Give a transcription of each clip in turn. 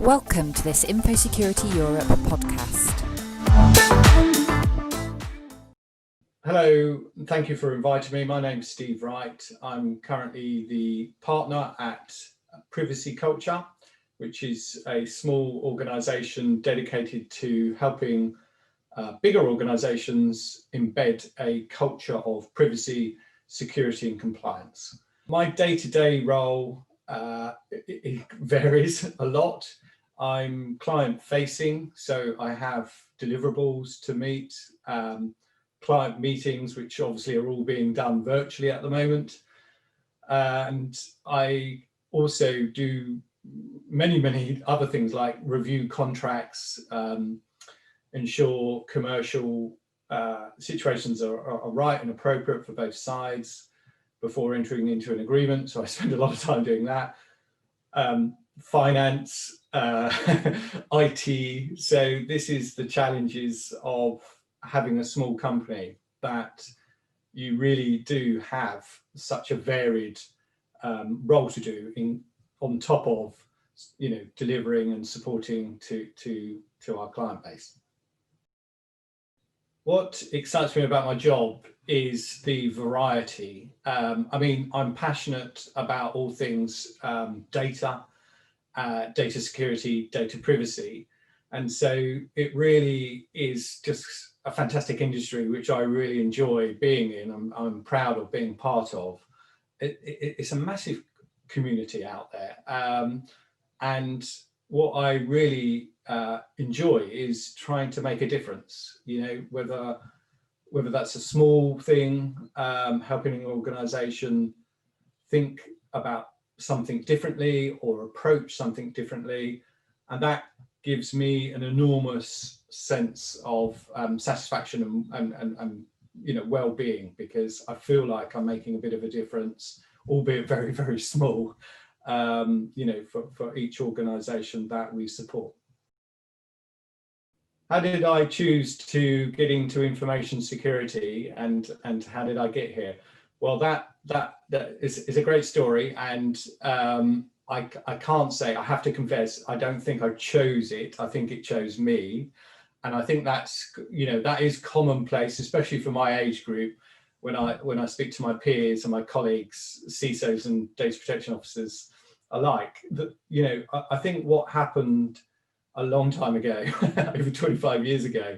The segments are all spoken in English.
Welcome to this Infosecurity Europe podcast. Hello, and thank you for inviting me. My name's Steve Wright. I'm currently the partner at Privacy Culture, which is a small organisation dedicated to helping bigger organisations embed a culture of privacy, security and compliance. My day-to-day role it varies a lot. I'm client-facing, so I have deliverables to meet, client meetings, which obviously are all being done virtually at the moment. And I also do many other things like review contracts, ensure commercial situations are right and appropriate for both sides before entering into an agreement. So I spend a lot of time doing that. Finance, IT. So this is the challenges of having a small company, that you really do have such a varied role to do on top of, delivering and supporting to our client base. What excites me about my job is the variety. I'm passionate about all things data, data security, data privacy. And so it really is just a fantastic industry, which I really enjoy being in. I'm proud of being part of. It's a massive community out there. And what I really enjoy is trying to make a difference, whether that's a small thing, helping an organization think about something differently or approach something differently. And that gives me an enormous sense of satisfaction and well-being, because I feel like I'm making a bit of a difference, albeit very small, for each organization that we support. How did I choose to get into information security, and how did I get here? Well, that is a great story, and I can't say, I have to confess, I don't think I chose it. I think it chose me. And I think that is commonplace, especially for my age group, when I speak to my peers and my colleagues, CISOs and data protection officers alike. That, I think what happened a long time ago, over 25 years ago,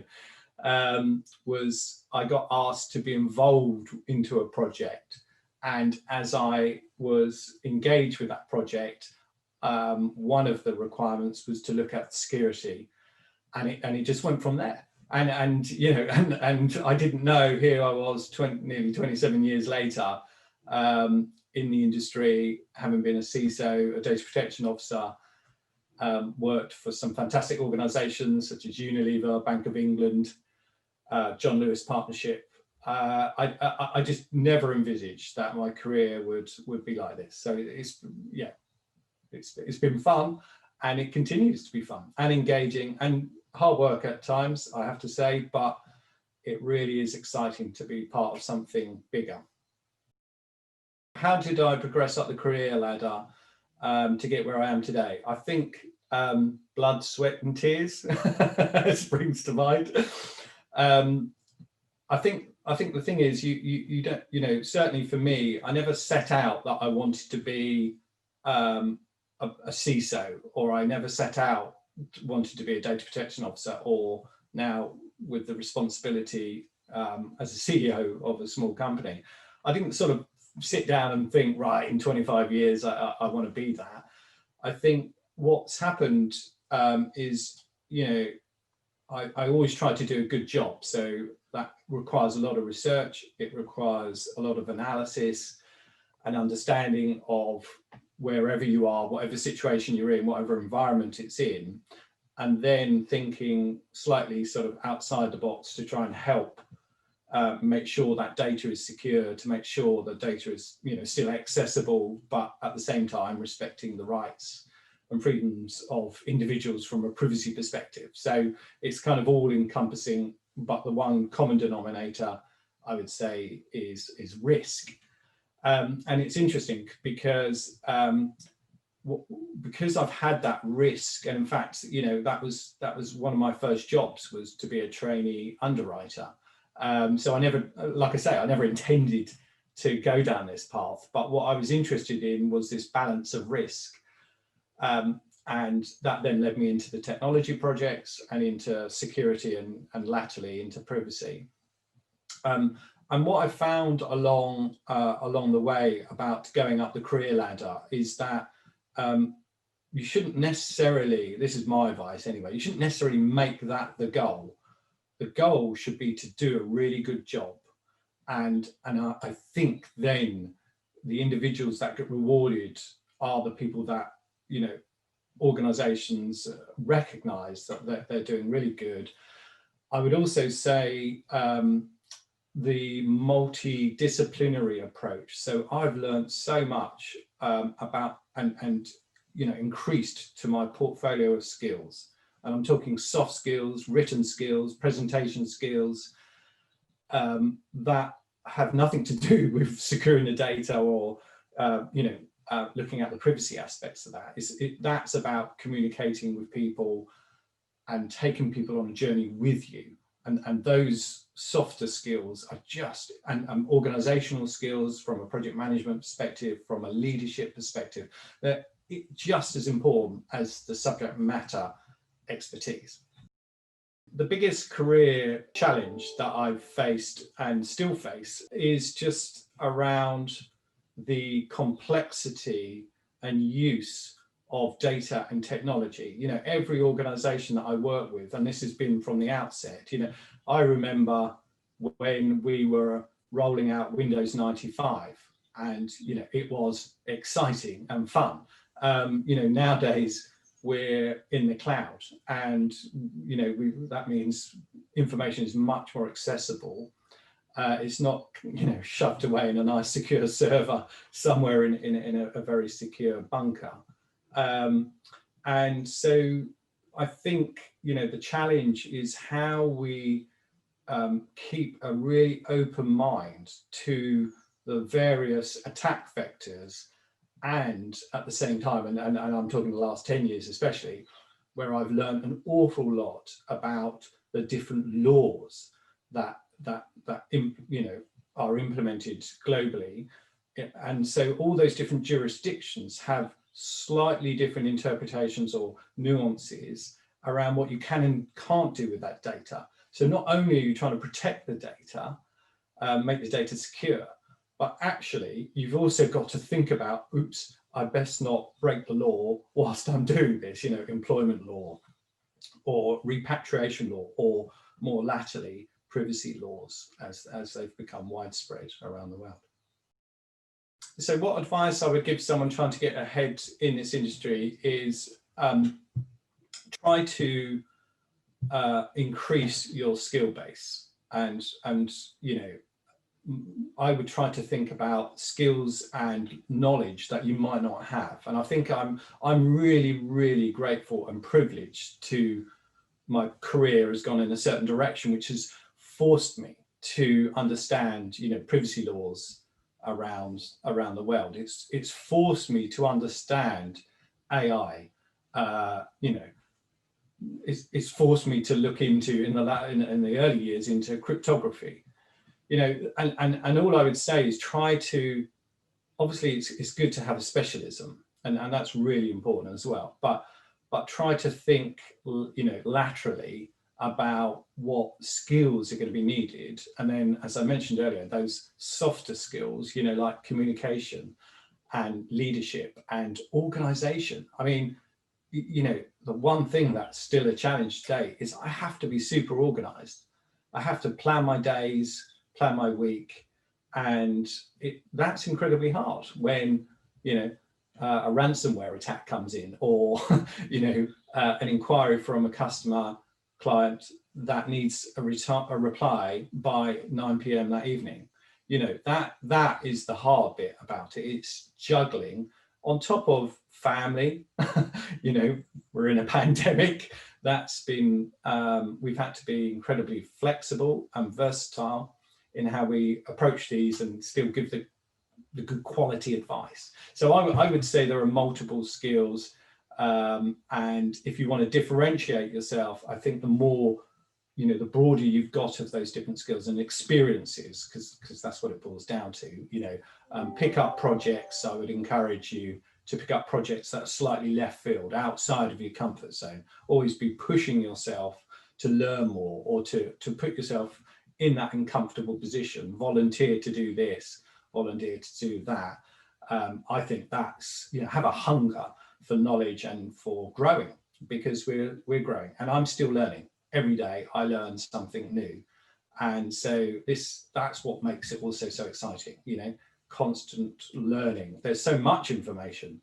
was I got asked to be involved into a project. And as I was engaged with that project, one of the requirements was to look at security, and it just went from there. And I didn't know, here I was nearly 27 years later, in the industry, having been a CISO, a data protection officer, worked for some fantastic organizations such as Unilever, Bank of England, John Lewis Partnership. I just never envisaged that my career would be like this. So it's been fun, and it continues to be fun and engaging and hard work at times, I have to say, but it really is exciting to be part of something bigger. How did I progress up the career ladder to get where I am today? I think blood, sweat and tears springs to mind. I think the thing is, you don't, certainly for me, I never set out that I wanted to be a CISO, or I never set out wanted to be a data protection officer, or now with the responsibility as a CEO of a small company. I didn't sort of sit down and think, right, in 25 years, I want to be that. I think what's happened is, I always try to do a good job. So that requires a lot of research. It requires a lot of analysis and understanding of wherever you are, whatever situation you're in, whatever environment it's in, and then thinking slightly sort of outside the box to try and help make sure that data is secure, to make sure that data is still accessible, but at the same time respecting the rights and freedoms of individuals from a privacy perspective. So it's kind of all encompassing, but the one common denominator, I would say, is risk. And it's interesting because because I've had that risk, and in fact, you know, that was one of my first jobs, was to be a trainee underwriter. So I never, like I say, I never intended to go down this path, but what I was interested in was this balance of risk. And that then led me into the technology projects and into security and latterly into privacy. And what I found along the way about going up the career ladder is that you shouldn't necessarily, this is my advice anyway, you shouldn't necessarily make that the goal. The goal should be to do a really good job. And I think then the individuals that get rewarded are the people that, you know, organizations recognize that they're doing really good. I would also say the multidisciplinary approach. So I've learned so much about and you know, increased to my portfolio of skills. And I'm talking soft skills, written skills, presentation skills that have nothing to do with securing the data or you know, looking at the privacy aspects of that. That's about communicating with people and taking people on a journey with you. And those softer skills are just, and organizational skills from a project management perspective, from a leadership perspective, they're just as important as the subject matter expertise. The biggest career challenge that I've faced and still face is just around the complexity and use of data and technology. You know, every organization that I work with, and this has been from the outset, you know, I remember when we were rolling out Windows 95 and, you know, it was exciting and fun. You know, nowadays we're in the cloud and, you know, that means information is much more accessible. It's not, you know, shoved away in a nice secure server somewhere in a very secure bunker. And so I think, you know, the challenge is how we keep a really open mind to the various attack vectors, and at the same time, and I'm talking the last 10 years especially, where I've learned an awful lot about the different laws that you know, are implemented globally. And so all those different jurisdictions have slightly different interpretations or nuances around what you can and can't do with that data. So not only are you trying to protect the data, make the data secure, but actually you've also got to think about, oops, I best not break the law whilst I'm doing this, you know, employment law or repatriation law, or more latterly, privacy laws as they've become widespread around the world. So what advice I would give someone trying to get ahead in this industry is try to increase your skill base, and you know, I would try to think about skills and knowledge that you might not have. And I think I'm really grateful and privileged to my career has gone in a certain direction, which has forced me to understand, you know, privacy laws around the world. It's forced me to understand AI. You know, it's forced me to look into in the early years into cryptography. You know, and all I would say is try to, obviously it's good to have a specialism, and that's really important as well, but try to think, you know, laterally about what skills are going to be needed. And then, as I mentioned earlier, those softer skills, you know, like communication and leadership and organization. I mean, you know, the one thing that's still a challenge today is I have to be super organized. I have to plan my days, plan my week, and that's incredibly hard when, you know, a ransomware attack comes in, or you know, an inquiry from a customer client that needs a reply by 9 p.m. that evening. You know, that is the hard bit about it. It's juggling on top of family. You know, we're in a pandemic. That's been we've had to be incredibly flexible and versatile in how we approach these and still give the the good quality advice. So I would say there are multiple skills, and if you want to differentiate yourself, I think the more, the broader you've got of those different skills and experiences, because that's what it boils down to. Pick up projects. I would encourage you to pick up projects that are slightly left field, outside of your comfort zone. Always be pushing yourself to learn more, or to put yourself in that uncomfortable position. Volunteer to do this, volunteer to do that. I think that's, have a hunger for knowledge and for growing, because we're growing, and I'm still learning. Every day I learn something new. And so that's what makes it also so exciting, constant learning. There's so much information,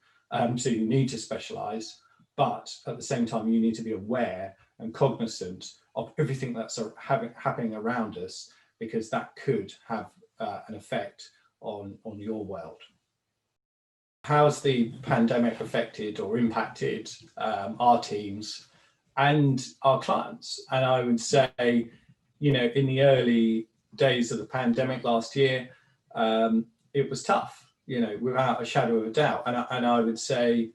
so you need to specialize, but at the same time you need to be aware and cognizant of everything that's happening around us, because that could have an effect on your world. How's the pandemic affected or impacted our teams and our clients? And I would say, in the early days of the pandemic last year, it was tough, without a shadow of a doubt. And I would say,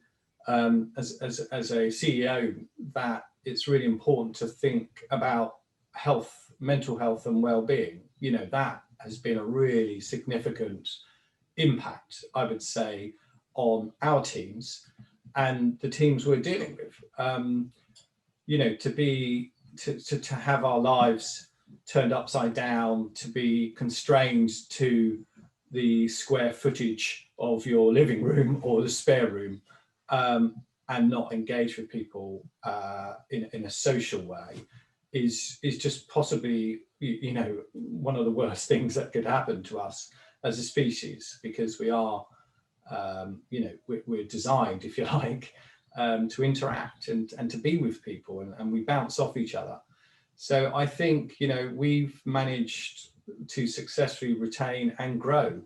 as a CEO, that it's really important to think about health, mental health and well-being. That has been a really significant impact, I would say, on our teams and the teams we're dealing with. To have our lives turned upside down, to be constrained to the square footage of your living room or the spare room, and not engage with people in a social way is just possibly, one of the worst things that could happen to us as a species, because we are, we're designed, if you like, to interact and to be with people, and we bounce off each other. So I think, we've managed to successfully retain and grow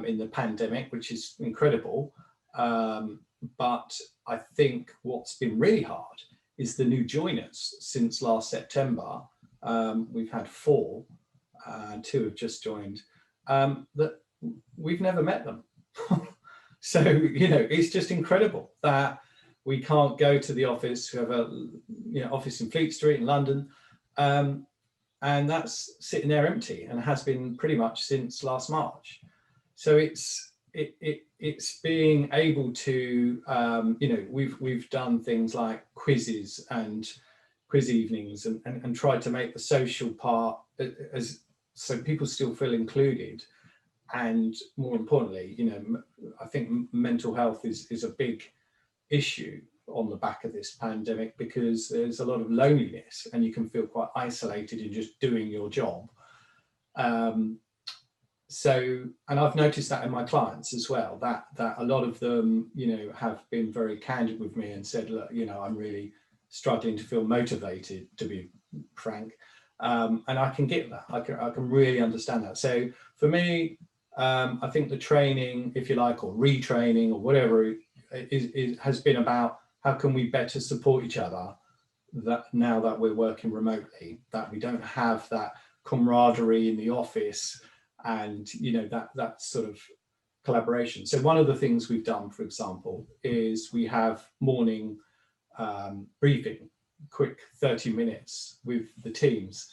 in the pandemic, which is incredible. But I think what's been really hard is the new joiners since last September. We've had 4, 2 have just joined, that we've never met them. So, it's just incredible that we can't go to the office. We have a office in Fleet Street in London, and that's sitting there empty, and has been pretty much since last March. So it's being able to, we've done things like quizzes and quiz evenings, and tried to make the social part so people still feel included. And more importantly, I think mental health is a big issue on the back of this pandemic, because there's a lot of loneliness and you can feel quite isolated in just doing your job. So, and I've noticed that in my clients as well, that a lot of them, have been very candid with me and said, look, I'm really struggling to feel motivated, to be frank. And I can get that. I can really understand that. So for me, I think the training, if you like, or retraining or whatever, has been about how can we better support each other, that now that we're working remotely, that we don't have that camaraderie in the office, and that sort of collaboration. So one of the things we've done, for example, is we have morning briefing, quick 30 minutes with the teams,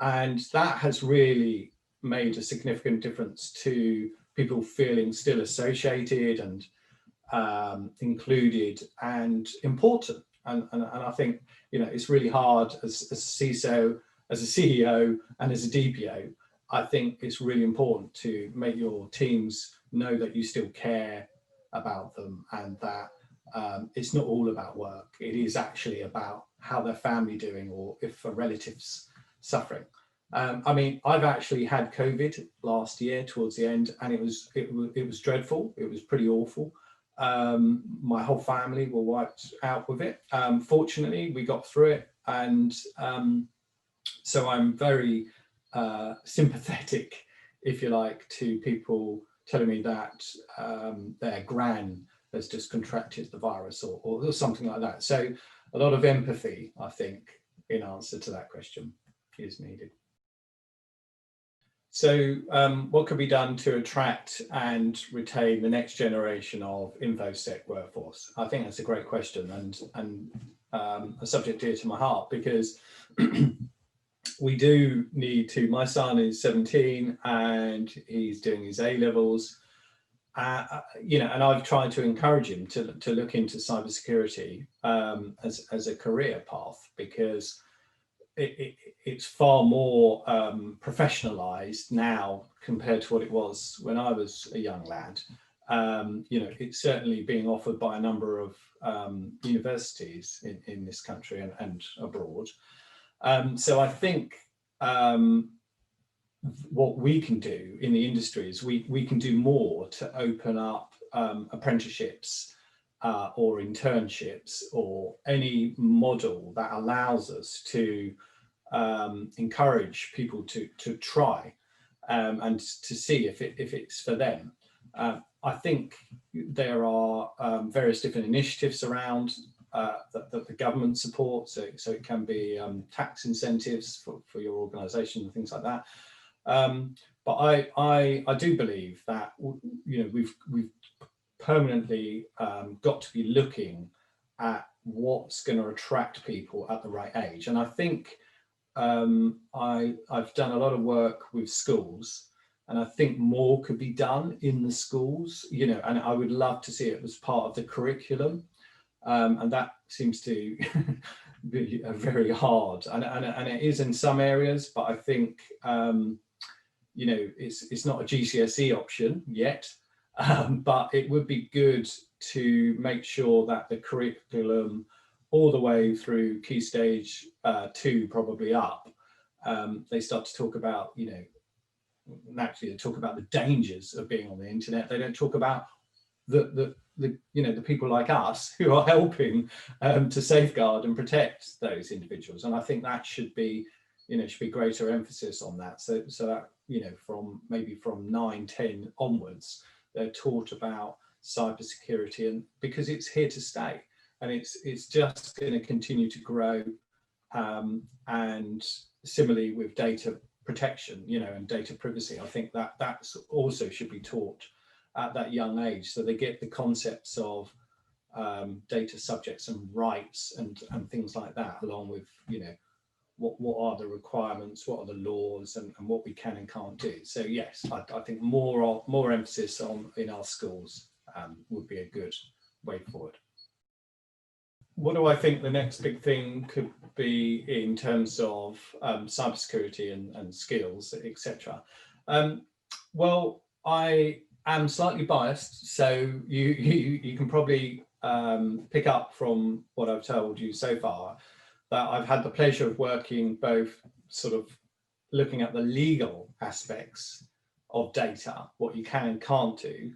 and that has really made a significant difference to people feeling still associated and included and important. And I think it's really hard as a CISO, as a CEO, and as a DPO. I think it's really important to make your teams know that you still care about them, and that it's not all about work. It is actually about how their family doing, or if a relative's suffering. I've actually had COVID last year towards the end, and it was dreadful. It was pretty awful. My whole family were wiped out with it. Fortunately, we got through it, and so I'm very sympathetic, if you like, to people telling me that their gran has just contracted the virus or something like that. So a lot of empathy, I think, in answer to that question, is needed. So what could be done to attract and retain the next generation of Infosec workforce? I think that's a great question, and a subject dear to my heart, because we do need to. My son is 17 and he's doing his A-levels. You know, and I've tried to encourage him to look into cybersecurity as a career path, because it's far more professionalized now compared to what it was when I was a young lad. You know, it's certainly being offered by a number of universities in this country and abroad. So I think what we can do in the industry is we can do more to open up apprenticeships or internships, or any model that allows us to encourage people to try and to see if it's for them. I think there are various different initiatives around that the government supports, so it can be tax incentives for your organisation and things like that. But I do believe that, you know, we've permanently got to be looking at what's going to attract people at the right age. And I think I've done a lot of work with schools, and I think more could be done in the schools, you know, and I would love to see it as part of the curriculum. And that seems to be very hard, and it is in some areas, but I think, you know, it's not a GCSE option yet, but it would be good to make sure that the curriculum all the way through Key Stage 2, probably up, they start to talk about, you know, naturally they talk about the dangers of being on the internet. They don't talk about the you know, the people like us who are helping to safeguard and protect those individuals. And I think that should be, you know, should be greater emphasis on that. So that, you know, from maybe from 9, 10 onwards, they're taught about cybersecurity, and because it's here to stay, and it's just going to continue to grow. And similarly with data protection, you know, and data privacy, I think that that's also should be taught at that young age, so they get the concepts of data subjects and rights and things like that, along with, you know, what are the requirements, what are the laws, and what we can and can't do. So yes, I think more emphasis on in our schools would be a good way forward. What do I think the next big thing could be in terms of cybersecurity and skills, etc.? Well, I am slightly biased, so you can probably pick up from what I've told you so far, that I've had the pleasure of working both sort of looking at the legal aspects of data, what you can and can't do,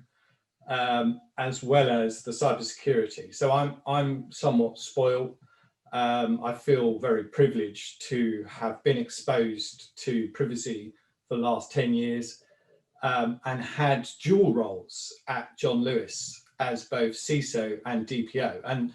as well as the cybersecurity. So I'm somewhat spoiled. I feel very privileged to have been exposed to privacy for the last 10 years, and had dual roles at John Lewis as both CISO and DPO. And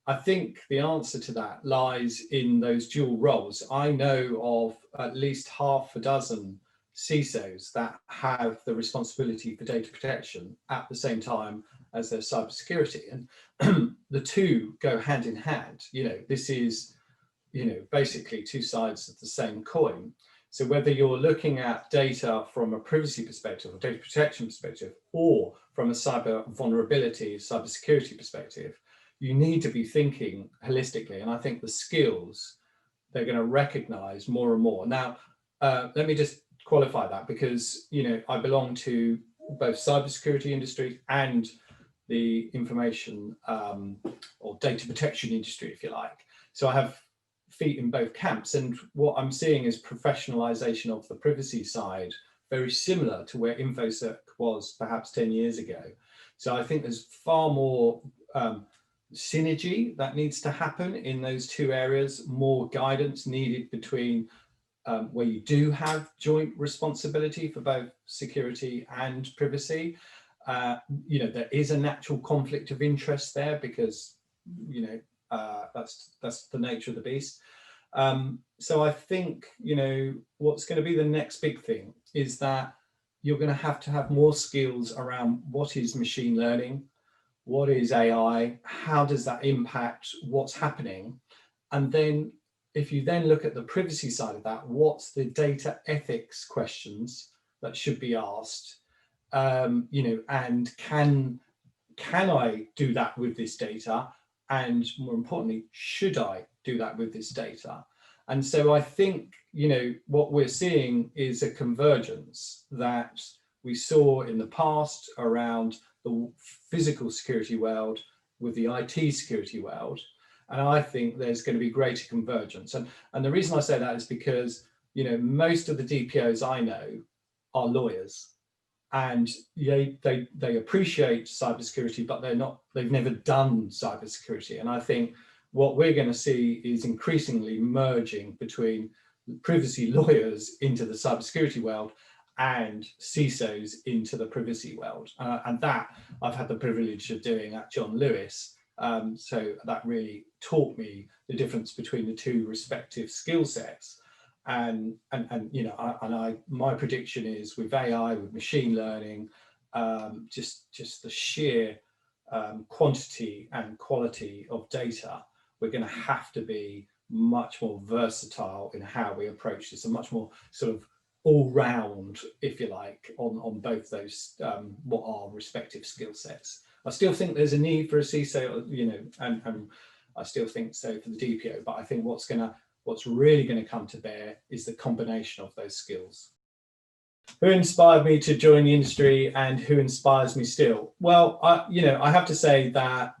I think the answer to that lies in those dual roles. I know of at least half a dozen CISOs that have the responsibility for data protection at the same time as their cybersecurity, and the two go hand in hand. You know, this is, you know, basically two sides of the same coin. So whether you're looking at data from a privacy perspective or data protection perspective, or from a cyber vulnerability, cybersecurity perspective, you need to be thinking holistically. And I think the skills they're going to recognize more and more. Now, let me just qualify that, because, you know, I belong to both cybersecurity industry and the information or data protection industry, if you like. So I have feet in both camps, and what I'm seeing is professionalization of the privacy side, very similar to where Infosec was perhaps 10 years ago. So I think there's far more synergy that needs to happen in those two areas, more guidance needed between where you do have joint responsibility for both security and privacy. You know, there is a natural conflict of interest there, because, you know, that's the nature of the beast. So I think, what's going to be the next big thing is that you're going to have more skills around what is machine learning, what is AI, how does that impact what's happening? And then if you then look at the privacy side of that, what's the data ethics questions that should be asked? And can I do that with this data? And more importantly, should I do that with this data? And so I think, what we're seeing is a convergence that we saw in the past around the physical security world with the IT security world. And I think there's going to be greater convergence. And the reason I say that is because, most of the DPOs I know are lawyers, and they appreciate cybersecurity, but they've never done cybersecurity. And I think what we're going to see is increasingly merging between privacy lawyers into the cybersecurity world and CISOs into the privacy world. And that I've had the privilege of doing at John Lewis. So that really taught me the difference between the two respective skill sets. And my prediction is with AI, with machine learning, just the sheer quantity and quality of data, we're going to have to be much more versatile in how we approach this, and much more sort of all round, if you like, on both those what are respective skill sets. I still think there's a need for a CISO, and I still think so for the DPO, but I think what's really going to come to bear is the combination of those skills. Who inspired me to join the industry and who inspires me still? Well, I have to say that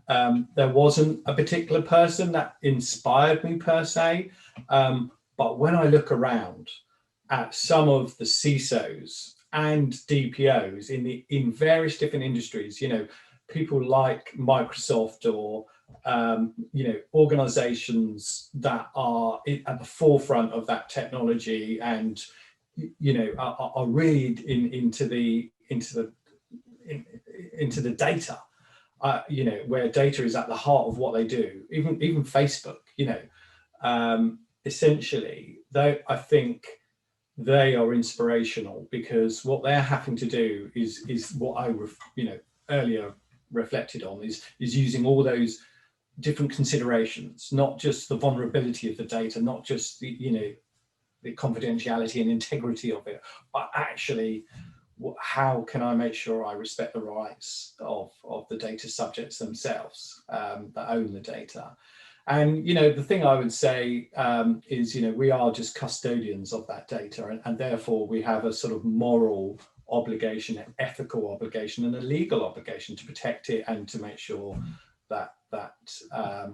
there wasn't a particular person that inspired me per se, but when I look around at some of the CISOs and DPOs in various different industries, people like Microsoft or organizations that are at the forefront of that technology and are really into the data, where data is at the heart of what they do. Even Facebook, essentially, though, I think they are inspirational, because what they're having to do is what I earlier reflected on is using all those different considerations, not just the vulnerability of the data, not just the confidentiality and integrity of it, but actually how can I make sure I respect the rights of the data subjects themselves that own the data. And the thing I would say is we are just custodians of that data, and therefore we have a sort of moral obligation, an ethical obligation, and a legal obligation to protect it and to make sure that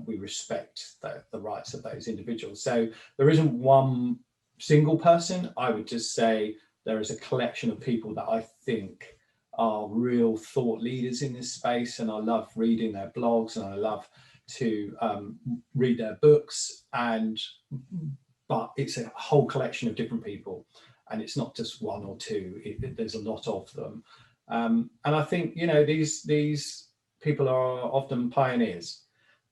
we respect the rights of those individuals. So there isn't one single person. I would just say there is a collection of people that I think are real thought leaders in this space, and I love reading their blogs and I love to read their books, but it's a whole collection of different people, and it's not just one or two. There's a lot of them, and I think these people are often pioneers,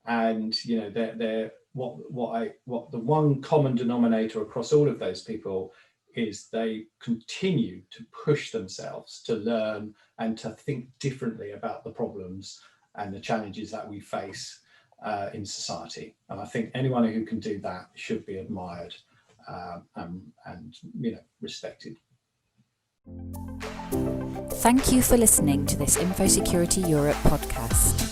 and they're what the one common denominator across all of those people is they continue to push themselves to learn and to think differently about the problems and the challenges that we face in society. And I think anyone who can do that should be admired and respected. Thank you for listening to this Infosecurity Europe podcast.